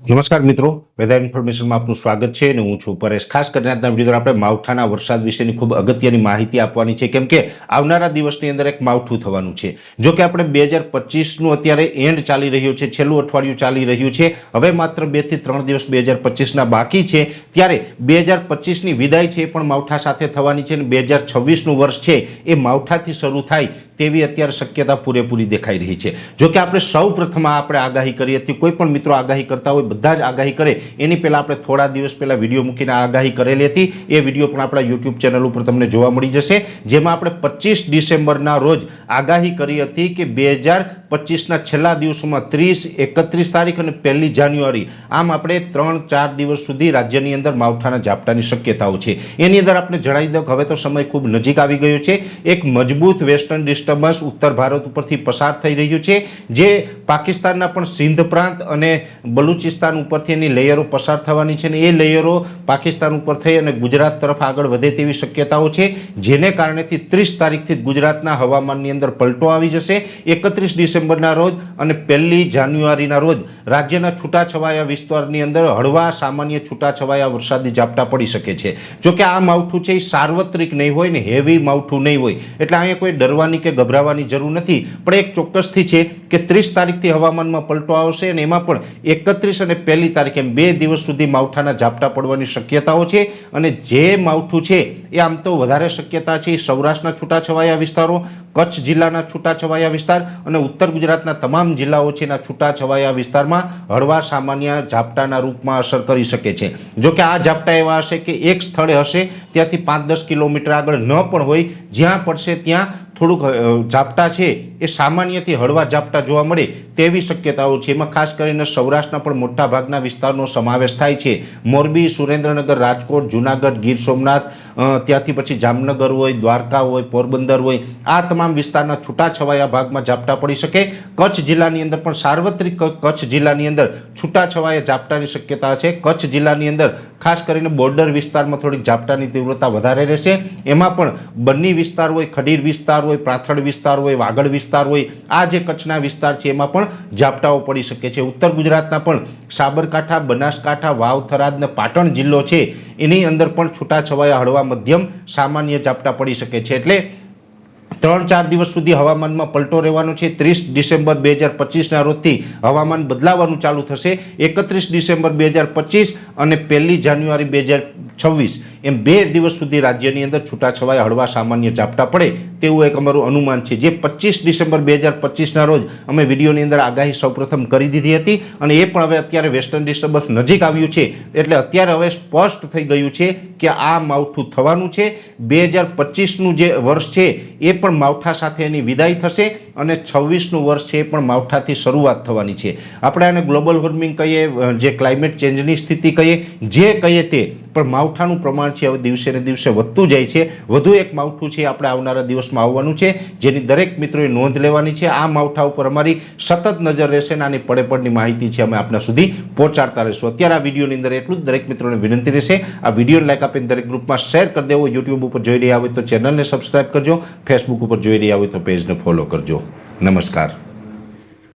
નમસ્કાર મિત્રો, વેધર ઇન્ફોર્મેશનમાં આપનું સ્વાગત છે અને હું છું પરેશ। ખાસ કરીને આજના વિડીયોમાં આપણે માવઠાના વરસાદ વિશેની ખૂબ અગત્યની માહિતી આપવાની છે, કેમ કે આવનારા દિવસની અંદર એક માવઠું થવાનું છે। જો કે આપણે 2025નું અત્યારે એન્ડ ચાલી રહ્યું છે, છેલ્લું અઠવાડિયું ચાલી રહ્યું છે, હવે માત્ર 2 થી 3 દિવસ 2025ના બાકી છે, ત્યારે 2025ની વિદાય છે એ પણ માવઠા સાથે થવાની છે અને 2026નું વર્ષ છે એ માવઠાથી શરૂ થાય તેવી અત્યારે શક્યતા પૂરેપૂરી દેખાઈ રહી છે। જો કે આપણે સૌ પ્રથમ આપણે આગાહી કરી હતી, કોઈ પણ મિત્રો આગાહી કરતા હોય બધા જ આગાહી કરે એની પહેલા આપણે થોડા દિવસ પહેલા વિડીયો મૂકીને આગાહી કરેલી હતી। એ વિડીયો પણ આપણા યુટ્યુબ ચેનલ ઉપર તમને જોવા મળી જશે, જેમાં આપણે 25 ડિસેમ્બરના રોજ આગાહી કરી હતી કે 2025ના છેલ્લા દિવસોમાં 30, 31 તારીખ અને 1 જાન્યુઆરી આમ આપણે 3-4 દિવસ સુધી રાજ્યની અંદર માવઠાના ઝાપટાની શક્યતાઓ છે। એની અંદર આપણે જણાવી દઉં કે હવે તો સમય ખૂબ નજીક આવી ગયો છે। એક મજબૂત વેસ્ટર્ન ડિસ્ટર્બન્સ ઉત્તર ભારત ઉપરથી પસાર થઈ રહ્યું છે, જે પાકિસ્તાનના પણ સિંધ પ્રાંત અને બલુચિસ્તાન ઉપરથી એની લેયરો પસાર થવાની છે અને એ લેયરો પાકિસ્તાન ઉપર થઈ અને ગુજરાત તરફ આગળ વધે તેવી શક્યતાઓ છે, જેને કારણેથી 30 તારીખથી ગુજરાતના હવામાનની અંદર પલટો આવી જશે। 31 ડિસેમ્બરના રોજ અને 1 જાન્યુઆરીના રોજ રાજ્યના છૂટાછવાયા વિસ્તારની અંદર હળવા સામાન્ય છૂટાછવાયા વરસાદી ઝાપટા પડી શકે છે। જો કે આ માવઠું છે એ સાર્વત્રિક નહીં હોય ને હેવી માવઠું નહીં હોય, એટલે અહીંયા કોઈ ડરવાની કે ગભરાવાની જરૂર નથી, પણ એક ચોક્કસથી છે કે 30 તારીખથી હવામાનમાં પલટો આવશે અને એમાં પણ 31 અને 1 તારીખ એમ 2 દિવસ સુધી માવઠાના ઝાપટા પડવાની શક્યતાઓ છે। અને જે માવઠું છે એ આમ તો વધારે શક્યતા છે સૌરાષ્ટ્રના છૂટાછવાયા વિસ્તારો, કચ્છ જિલ્લાના છૂટાછવાયા વિસ્તાર અને ઉત્તર ગુજરાતના તમામ જિલ્લાઓ છે એના છૂટાછવાયા વિસ્તારમાં હળવા સામાન્ય ઝાપટાના રૂપમાં અસર કરી શકે છે। જો કે આ ઝાપટા એવા હશે કે એક સ્થળે હશે ત્યાંથી 5-10 કિલોમીટર આગળ ન પણ હોય, જ્યાં પડશે ત્યાં થોડુંક ઝાપટા છે એ સામાન્યથી હળવા ઝાપટા જોવા મળે તેવી શક્યતાઓ છે। એમાં ખાસ કરીને સૌરાષ્ટ્રના પણ મોટા ભાગના વિસ્તારનો સમાવેશ થાય છે। મોરબી, સુરેન્દ્રનગર, રાજકોટ, જૂનાગઢ, ગીર સોમનાથ, ત્યાંથી પછી જામનગર હોય, દ્વારકા હોય, પોરબંદર હોય, આ તમામ વિસ્તારના છૂટાછવાયા ભાગમાં ઝાપટા પડી શકે। કચ્છ જિલ્લાની અંદર પણ સાર્વત્રિક કચ્છ જિલ્લાની અંદર છૂટાછવાયા ઝાપટાની શક્યતા છે। કચ્છ જિલ્લાની અંદર ખાસ કરીને બોર્ડર વિસ્તારમાં થોડીક ઝાપટાની તીવ્રતા વધારે રહેશે। એમાં પણ બન્ની વિસ્તાર હોય, ખડીર વિસ્તાર હોય, પ્રાંથળ વિસ્તાર હોય, વાગડ વિસ્તાર હોય, આ જે કચ્છના વિસ્તાર છે એમાં પણ ઝાપટાઓ પડી શકે છે। ઉત્તર ગુજરાતના પણ સાબરકાંઠા, બનાસકાંઠા, વાવ, થરાદ અને પાટણ જિલ્લો છે એની અંદર પણ છૂટાછવાયા હળવા મધ્યમ સામાન્ય ઝાપટા પડી શકે છે। એટલે 3-4 દિવસ સુધી હવામાનમાં પલટો રહેવાનો છે। 30 ડિસેમ્બર 2025ના રોજથી હવામાન બદલાવાનું ચાલુ થશે। 31 ડિસેમ્બર 2025 અને 1 જાન્યુઆરી 2026 એમ 2 દિવસ સુધી રાજ્યની અંદર છૂટાછવાયા હળવા સામાન્ય ઝાપટા પડે તેવું એક અમારું અનુમાન છે, જે 25 ડિસેમ્બર 2025ના રોજ અમે વિડીયોની અંદર આગાહી સૌપ્રથમ કરી દીધી હતી અને એ પણ હવે અત્યારે વેસ્ટર્ન ડિસ્ટર્બન્સ નજીક આવ્યું છે, એટલે અત્યારે હવે સ્પષ્ટ થઈ ગયું છે કે આ માવઠું થવાનું છે। 2025નું જે વર્ષ છે એ પણ માવઠા સાથે એની વિદાય થશે અને 26નું વર્ષ છે એ પણ માવઠાથી શરૂઆત થવાની છે। આપણે આને ગ્લોબલ વોર્મિંગ કહીએ, જે ક્લાઇમેટ ચેન્જની સ્થિતિ કહીએ, જે કહીએ તે, પણ માવઠાનું પ્રમાણ છે હવે દિવસે ને દિવસે વધતું જાય છે। વધુ એક માવઠું છે આપણે આવનારા દિવસમાં આવવાનું છે, જેની દરેક મિત્રોએ નોંધ લેવાની છે। આ માવઠા ઉપર અમારી સતત નજર રહેશે અને આની પડેપડની માહિતી છે અમે આપના સુધી પહોંચાડતા રહીશું। અત્યારે આ વિડીયોની અંદર એટલું જ દરેક મિત્રોને વિનંતી રહેશે, આ વિડીયોને લાઈક આપીને દરેક ગ્રુપમાં શેર કરી દેવો। યુટ્યુબ ઉપર જોઈ રહ્યા હોય તો ચેનલને સબસ્ક્રાઈબ કરજો, ફેસબુક ઉપર જોઈ રહ્યા હોય તો પેજને ફોલો કરજો। નમસ્કાર।